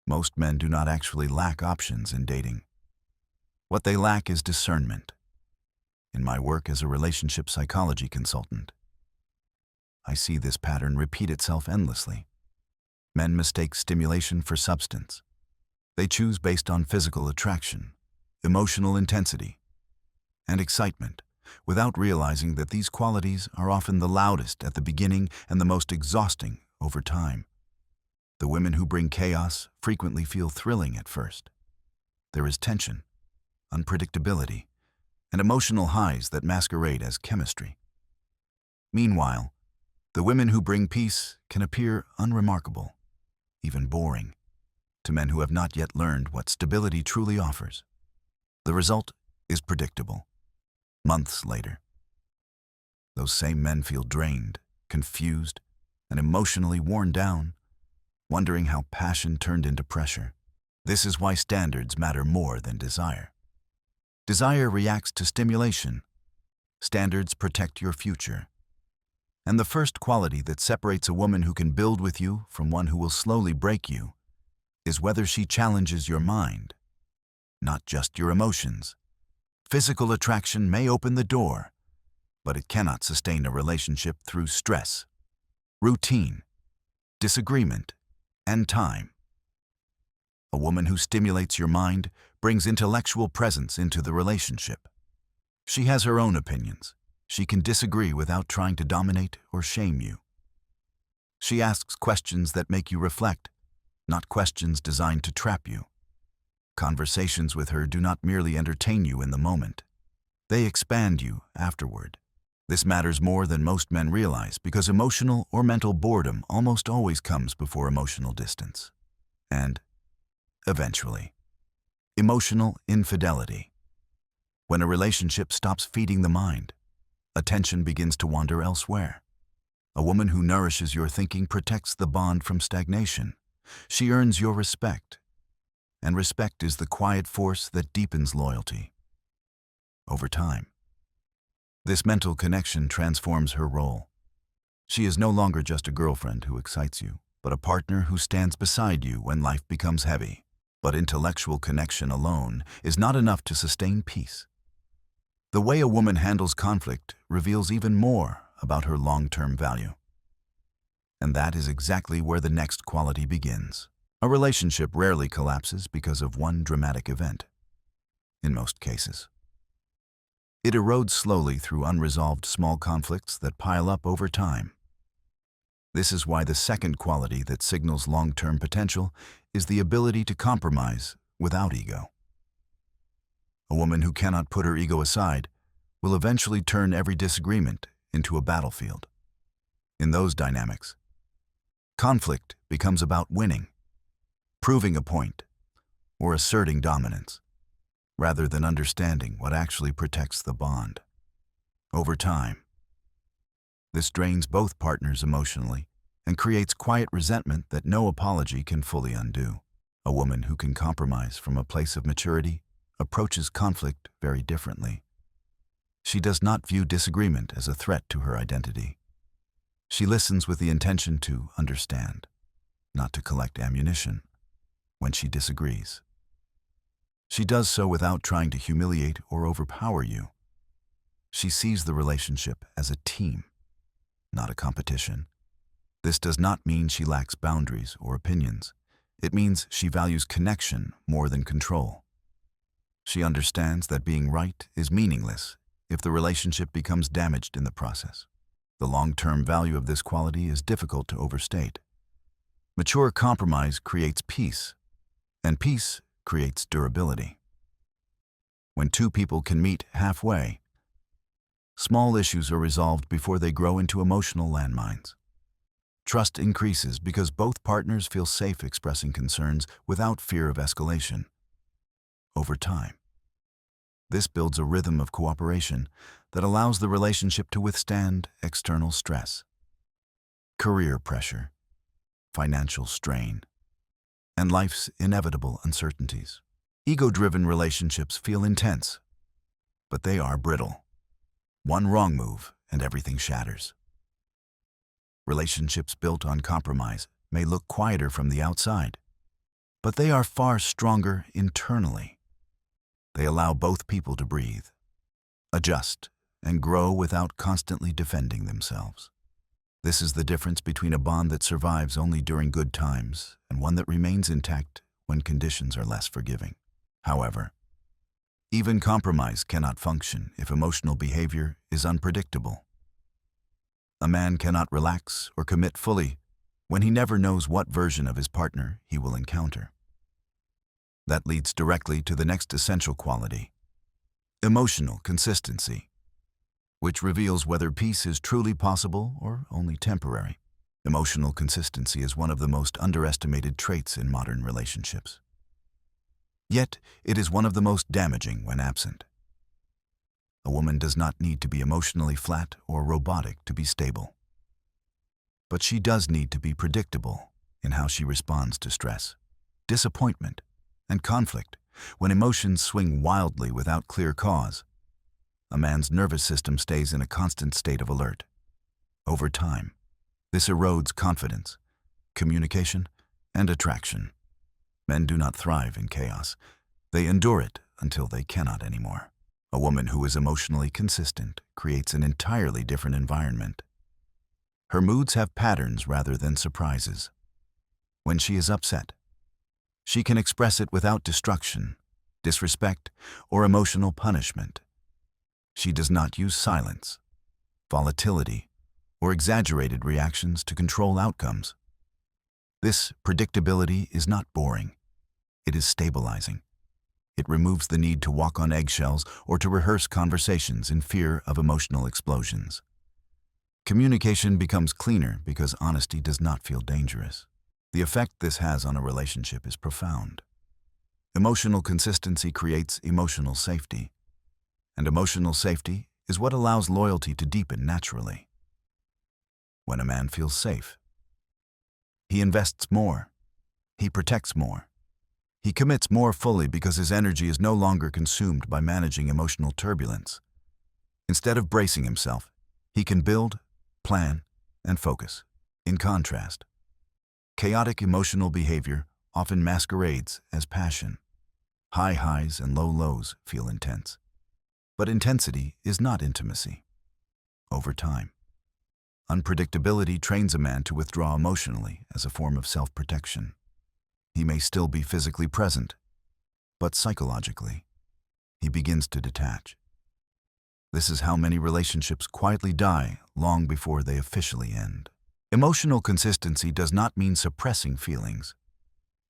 Most men do not actually lack options in dating. What they lack is discernment. In my work as a relationship psychology consultant, I see this pattern repeat itself endlessly. Men mistake stimulation for substance. They choose based on physical attraction, emotional intensity, and excitement, without realizing that these qualities are often the loudest at the beginning and the most exhausting over time. The women who bring chaos frequently feel thrilling at first. There is tension, unpredictability, and emotional highs that masquerade as chemistry. Meanwhile, the women who bring peace can appear unremarkable, even boring, to men who have not yet learned what stability truly offers. The result is predictable. Months later, those same men feel drained, confused, and emotionally worn down, wondering how passion turned into pressure. This is why standards matter more than desire. Desire reacts to stimulation. Standards protect your future. And the first quality that separates a woman who can build with you from one who will slowly break you is whether she challenges your mind, not just your emotions. Physical attraction may open the door, but it cannot sustain a relationship through stress, routine, disagreement, and time. A woman who stimulates your mind brings intellectual presence into the relationship. She has her own opinions. She can disagree without trying to dominate or shame you. She asks questions that make you reflect, not questions designed to trap you. Conversations with her do not merely entertain you in the moment. They expand you afterward. This matters more than most men realize because emotional or mental boredom almost always comes before emotional distance. And, eventually, emotional infidelity. When a relationship stops feeding the mind, attention begins to wander elsewhere. A woman who nourishes your thinking protects the bond from stagnation. She earns your respect, and respect is the quiet force that deepens loyalty. Over time, this mental connection transforms her role. She is no longer just a girlfriend who excites you, but a partner who stands beside you when life becomes heavy. But intellectual connection alone is not enough to sustain peace. The way a woman handles conflict reveals even more about her long-term value. And that is exactly where the next quality begins. A relationship rarely collapses because of one dramatic event. In most cases, it erodes slowly through unresolved small conflicts that pile up over time. This is why the second quality that signals long-term potential is the ability to compromise without ego. A woman who cannot put her ego aside will eventually turn every disagreement into a battlefield. In those dynamics, conflict becomes about winning, proving a point, or asserting dominance, rather than understanding what actually protects the bond. Over time, this drains both partners emotionally and creates quiet resentment that no apology can fully undo. A woman who can compromise from a place of maturity approaches conflict very differently. She does not view disagreement as a threat to her identity. She listens with the intention to understand, not to collect ammunition when she disagrees. She does so without trying to humiliate or overpower you. She sees the relationship as a team, not a competition. This does not mean she lacks boundaries or opinions. It means she values connection more than control. She understands that being right is meaningless if the relationship becomes damaged in the process. The long-term value of this quality is difficult to overstate. Mature compromise creates peace, and peace creates durability. When two people can meet halfway, small issues are resolved before they grow into emotional landmines. Trust increases because both partners feel safe expressing concerns without fear of escalation. Over time, this builds a rhythm of cooperation that allows the relationship to withstand external stress, career pressure, financial strain, and life's inevitable uncertainties. Ego-driven relationships feel intense, but they are brittle. One wrong move and everything shatters. Relationships built on compromise may look quieter from the outside, but they are far stronger internally. They allow both people to breathe, adjust, and grow without constantly defending themselves. This is the difference between a bond that survives only during good times and one that remains intact when conditions are less forgiving. However, even compromise cannot function if emotional behavior is unpredictable. A man cannot relax or commit fully when he never knows what version of his partner he will encounter. That leads directly to the next essential quality, emotional consistency, which reveals whether peace is truly possible or only temporary. Emotional consistency is one of the most underestimated traits in modern relationships. Yet, it is one of the most damaging when absent. A woman does not need to be emotionally flat or robotic to be stable. But she does need to be predictable in how she responds to stress, disappointment, and conflict. When emotions swing wildly without clear cause, a man's nervous system stays in a constant state of alert. Over time, this erodes confidence, communication, and attraction. Men do not thrive in chaos. They endure it until they cannot anymore. A woman who is emotionally consistent creates an entirely different environment. Her moods have patterns rather than surprises. When she is upset, she can express it without destruction, disrespect, or emotional punishment. She does not use silence, volatility, or exaggerated reactions to control outcomes. This predictability is not boring. It is stabilizing. It removes the need to walk on eggshells or to rehearse conversations in fear of emotional explosions. Communication becomes cleaner because honesty does not feel dangerous. The effect this has on a relationship is profound. Emotional consistency creates emotional safety, and emotional safety is what allows loyalty to deepen naturally. When a man feels safe, he invests more, he protects more, he commits more fully because his energy is no longer consumed by managing emotional turbulence. Instead of bracing himself, he can build, plan, and focus. In contrast, chaotic emotional behavior often masquerades as passion. High highs and low lows feel intense. But intensity is not intimacy. Over time, unpredictability trains a man to withdraw emotionally as a form of self-protection. He may still be physically present, but psychologically, he begins to detach. This is how many relationships quietly die long before they officially end. Emotional consistency does not mean suppressing feelings.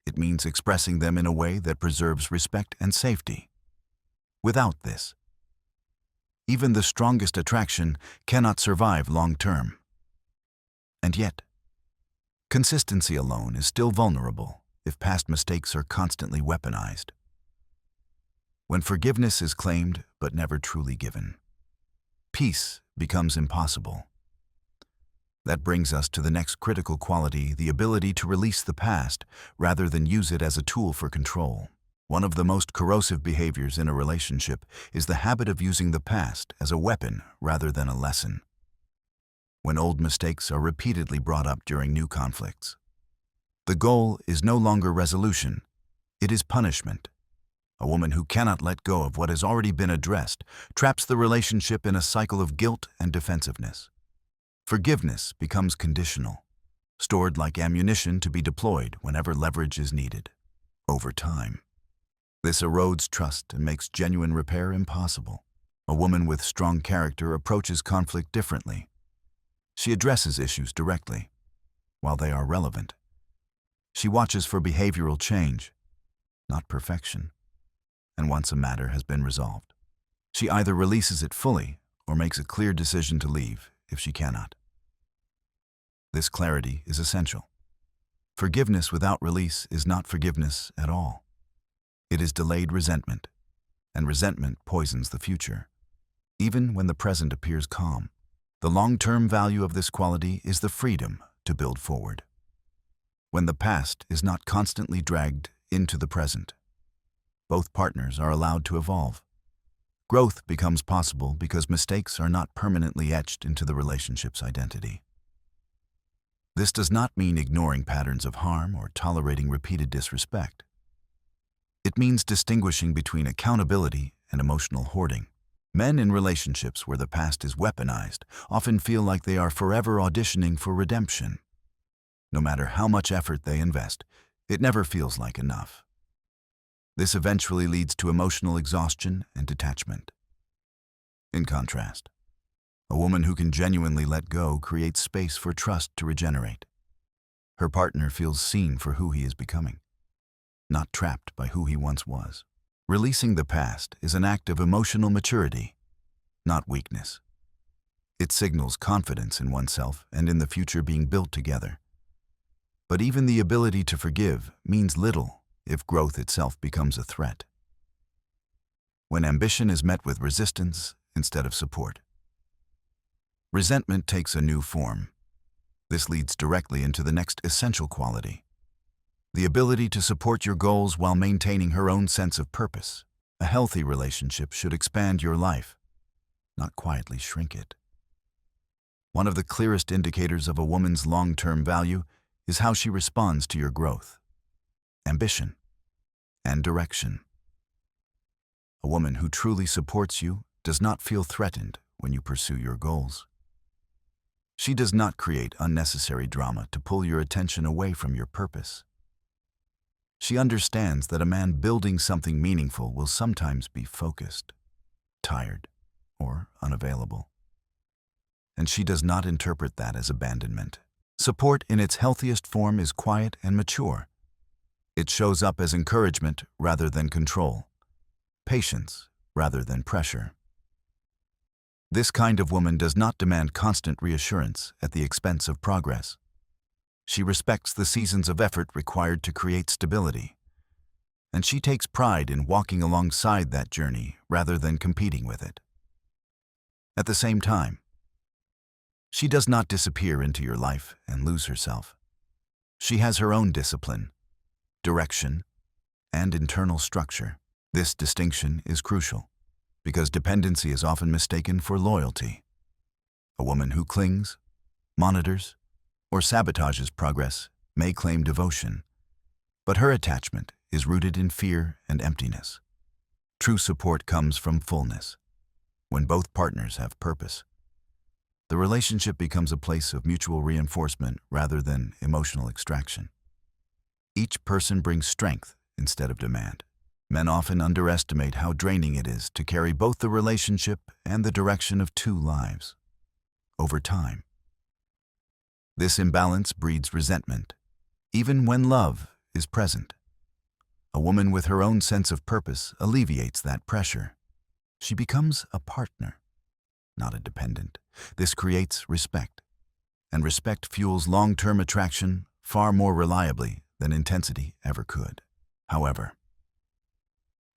It means expressing them in a way that preserves respect and safety. Without this, even the strongest attraction cannot survive long-term. And yet, consistency alone is still vulnerable if past mistakes are constantly weaponized. When forgiveness is claimed but never truly given, peace becomes impossible. That brings us to the next critical quality, the ability to release the past rather than use it as a tool for control. One of the most corrosive behaviors in a relationship is the habit of using the past as a weapon rather than a lesson. When old mistakes are repeatedly brought up during new conflicts, the goal is no longer resolution, it is punishment. A woman who cannot let go of what has already been addressed traps the relationship in a cycle of guilt and defensiveness. Forgiveness becomes conditional, stored like ammunition to be deployed whenever leverage is needed. Over time, this erodes trust and makes genuine repair impossible. A woman with strong character approaches conflict differently. She addresses issues directly, while they are relevant. She watches for behavioral change, not perfection. And once a matter has been resolved, she either releases it fully or makes a clear decision to leave if she cannot. This clarity is essential. Forgiveness without release is not forgiveness at all. It is delayed resentment, and resentment poisons the future, even when the present appears calm. The long-term value of this quality is the freedom to build forward. When the past is not constantly dragged into the present, both partners are allowed to evolve. Growth becomes possible because mistakes are not permanently etched into the relationship's identity. This does not mean ignoring patterns of harm or tolerating repeated disrespect. means distinguishing between accountability and emotional hoarding. Men in relationships where the past is weaponized often feel like they are forever auditioning for redemption. No matter how much effort they invest, it never feels like enough. This eventually leads to emotional exhaustion and detachment. In contrast, a woman who can genuinely let go creates space for trust to regenerate. Her partner feels seen for who he is becoming, not trapped by who he once was. Releasing the past is an act of emotional maturity, not weakness. It signals confidence in oneself and in the future being built together. But even the ability to forgive means little if growth itself becomes a threat. When ambition is met with resistance instead of support, resentment takes a new form. This leads directly into the next essential quality: the ability to support your goals while maintaining her own sense of purpose. A healthy relationship should expand your life, not quietly shrink it. One of the clearest indicators of a woman's long-term value is how she responds to your growth, ambition, and direction. A woman who truly supports you does not feel threatened when you pursue your goals. She does not create unnecessary drama to pull your attention away from your purpose. She understands that a man building something meaningful will sometimes be focused, tired, or unavailable. And she does not interpret that as abandonment. Support in its healthiest form is quiet and mature. It shows up as encouragement rather than control, patience rather than pressure. This kind of woman does not demand constant reassurance at the expense of progress. She respects the seasons of effort required to create stability, and she takes pride in walking alongside that journey rather than competing with it. At the same time, she does not disappear into your life and lose herself. She has her own discipline, direction, and internal structure. This distinction is crucial because dependency is often mistaken for loyalty. A woman who clings, monitors, or sabotages progress may claim devotion, but her attachment is rooted in fear and emptiness. True support comes from fullness. When both partners have purpose, the relationship becomes a place of mutual reinforcement rather than emotional extraction. Each person brings strength instead of demand. Men often underestimate how draining it is to carry both the relationship and the direction of two lives. Over time, this imbalance breeds resentment, even when love is present. A woman with her own sense of purpose alleviates that pressure. She becomes a partner, not a dependent. This creates respect, and respect fuels long-term attraction far more reliably than intensity ever could. However,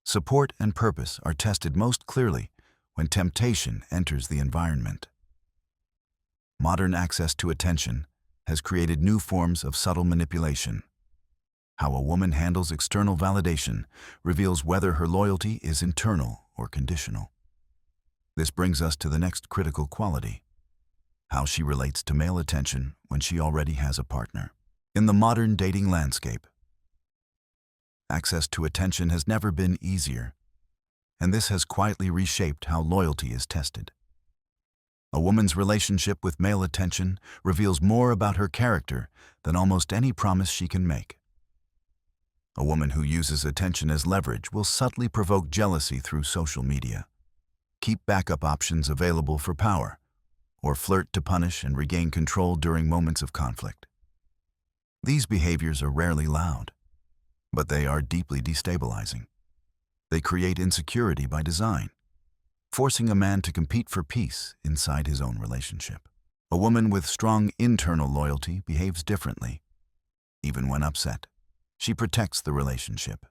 support and purpose are tested most clearly when temptation enters the environment. Modern access to attention has created new forms of subtle manipulation. How a woman handles external validation reveals whether her loyalty is internal or conditional. This brings us to the next critical quality: how she relates to male attention when she already has a partner. In the modern dating landscape, access to attention has never been easier, and this has quietly reshaped how loyalty is tested. A woman's relationship with male attention reveals more about her character than almost any promise she can make. A woman who uses attention as leverage will subtly provoke jealousy through social media, keep backup options available for power, or flirt to punish and regain control during moments of conflict. These behaviors are rarely loud, but they are deeply destabilizing. They create insecurity by design, forcing a man to compete for peace inside his own relationship. A woman with strong internal loyalty behaves differently. Even when upset, she protects the relationship.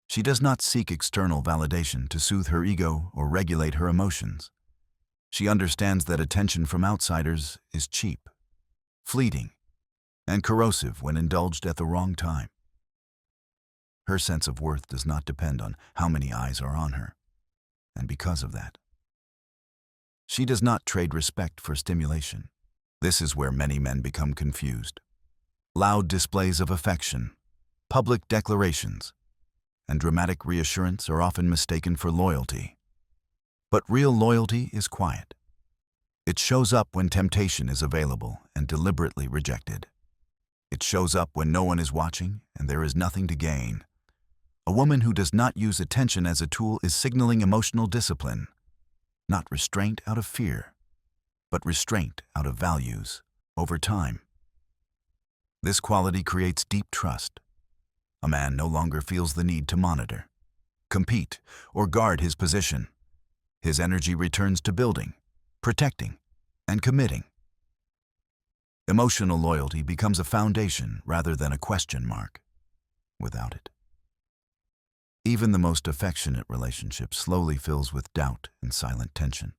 She does not seek external validation to soothe her ego or regulate her emotions. She understands that attention from outsiders is cheap, fleeting, and corrosive when indulged at the wrong time. Her sense of worth does not depend on how many eyes are on her, and because of that, she does not trade respect for stimulation. This is where many men become confused. Loud displays of affection, public declarations, and dramatic reassurance are often mistaken for loyalty. But real loyalty is quiet. It shows up when temptation is available and deliberately rejected. It shows up when no one is watching and there is nothing to gain. A woman who does not use attention as a tool is signaling emotional discipline, not restraint out of fear, but restraint out of values over time. This quality creates deep trust. A man no longer feels the need to monitor, compete, or guard his position. His energy returns to building, protecting, and committing. Emotional loyalty becomes a foundation rather than a question mark. Without it, even the most affectionate relationship slowly fills with doubt and silent tension.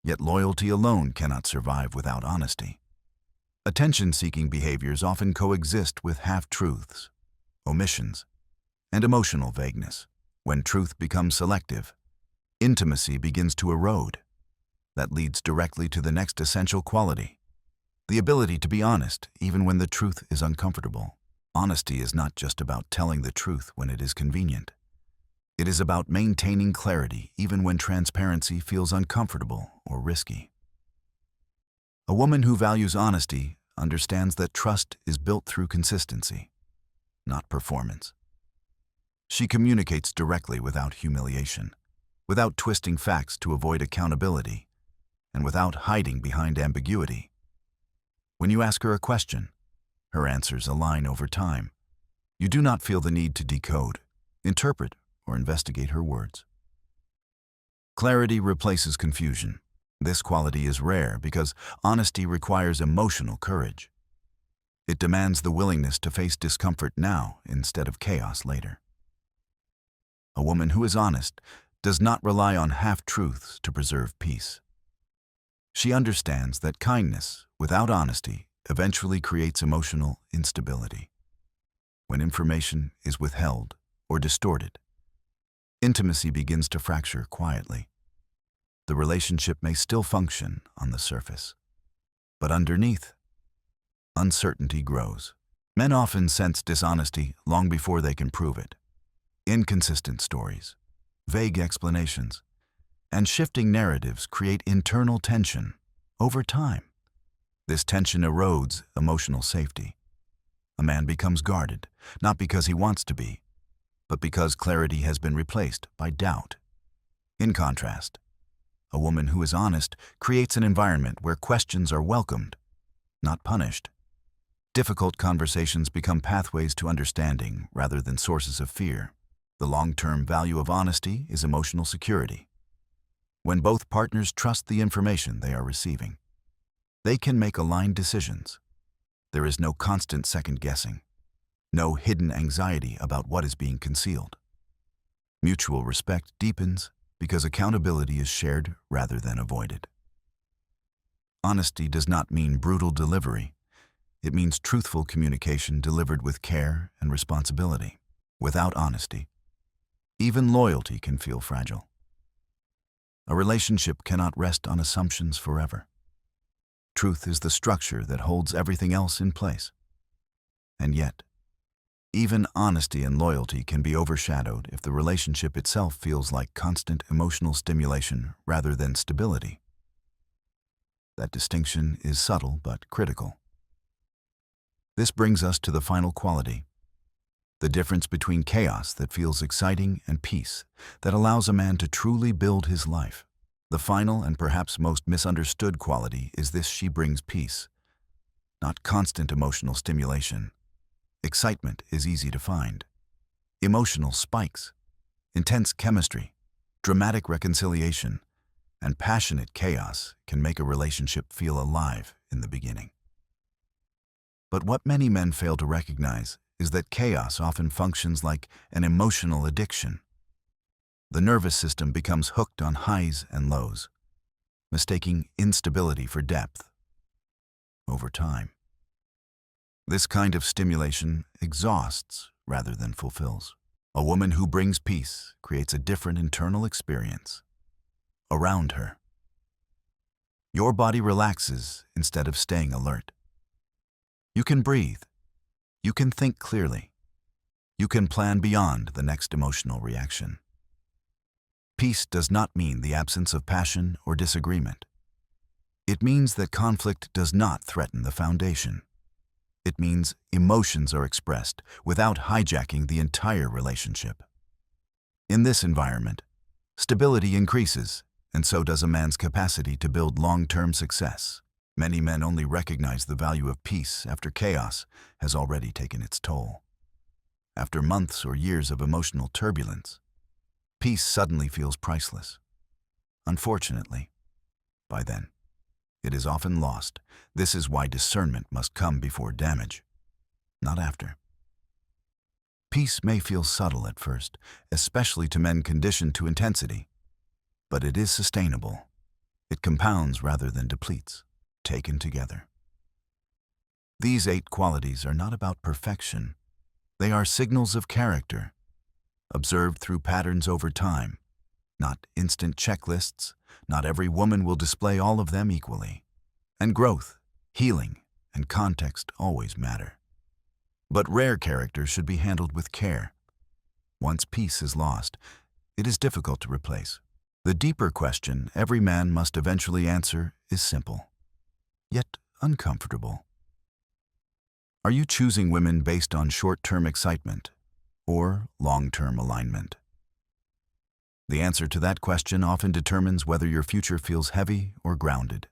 Yet loyalty alone cannot survive without honesty. Attention-seeking behaviors often coexist with half-truths, omissions, and emotional vagueness. When truth becomes selective, intimacy begins to erode. That leads directly to the next essential quality: the ability to be honest even when the truth is uncomfortable. Honesty is not just about telling the truth when it is convenient. It is about maintaining clarity even when transparency feels uncomfortable or risky. A woman who values honesty understands that trust is built through consistency, not performance. She communicates directly without humiliation, without twisting facts to avoid accountability, and without hiding behind ambiguity. When you ask her a question, her answers align over time. You do not feel the need to decode, interpret, or investigate her words. Clarity replaces confusion. This quality is rare because honesty requires emotional courage. It demands the willingness to face discomfort now instead of chaos later. A woman who is honest does not rely on half-truths to preserve peace. She understands that kindness without honesty eventually creates emotional instability. When information is withheld or distorted, intimacy begins to fracture quietly. The relationship may still function on the surface, but underneath, uncertainty grows. Men often sense dishonesty long before they can prove it. Inconsistent stories, vague explanations, and shifting narratives create internal tension over time. This tension erodes emotional safety. A man becomes guarded, not because he wants to be, but because clarity has been replaced by doubt. In contrast, a woman who is honest creates an environment where questions are welcomed, not punished. Difficult conversations become pathways to understanding rather than sources of fear. The long-term value of honesty is emotional security. When both partners trust the information they are receiving, they can make aligned decisions. There is no constant second-guessing, no hidden anxiety about what is being concealed. Mutual respect deepens because accountability is shared rather than avoided. Honesty does not mean brutal delivery. It means truthful communication delivered with care and responsibility. Without honesty, even loyalty can feel fragile. A relationship cannot rest on assumptions forever. Truth is the structure that holds everything else in place. And yet, even honesty and loyalty can be overshadowed if the relationship itself feels like constant emotional stimulation rather than stability. That distinction is subtle but critical. This brings us to the final quality: the difference between chaos that feels exciting and peace that allows a man to truly build his life. The final and perhaps most misunderstood quality is this: she brings peace, not constant emotional stimulation. Excitement is easy to find. Emotional spikes, intense chemistry, dramatic reconciliation, and passionate chaos can make a relationship feel alive in the beginning. But what many men fail to recognize is that chaos often functions like an emotional addiction. The nervous system becomes hooked on highs and lows, mistaking instability for depth. Over time, this kind of stimulation exhausts rather than fulfills. A woman who brings peace creates a different internal experience around her. Your body relaxes instead of staying alert. You can breathe. You can think clearly. You can plan beyond the next emotional reaction. Peace does not mean the absence of passion or disagreement. It means that conflict does not threaten the foundation. It means emotions are expressed without hijacking the entire relationship. In this environment, stability increases, and so does a man's capacity to build long-term success. Many men only recognize the value of peace after chaos has already taken its toll. After months or years of emotional turbulence, peace suddenly feels priceless. Unfortunately, by then, it is often lost. This is why discernment must come before damage, not after. Peace may feel subtle at first, especially to men conditioned to intensity, but it is sustainable. It compounds rather than depletes, taken together. These 8 qualities are not about perfection. They are signals of character, observed through patterns over time, not instant checklists. Not every woman will display all of them equally. And growth, healing, and context always matter. But rare characters should be handled with care. Once peace is lost, it is difficult to replace. The deeper question every man must eventually answer is simple, yet uncomfortable. Are you choosing women based on short-term excitement or long-term alignment? The answer to that question often determines whether your future feels heavy or grounded.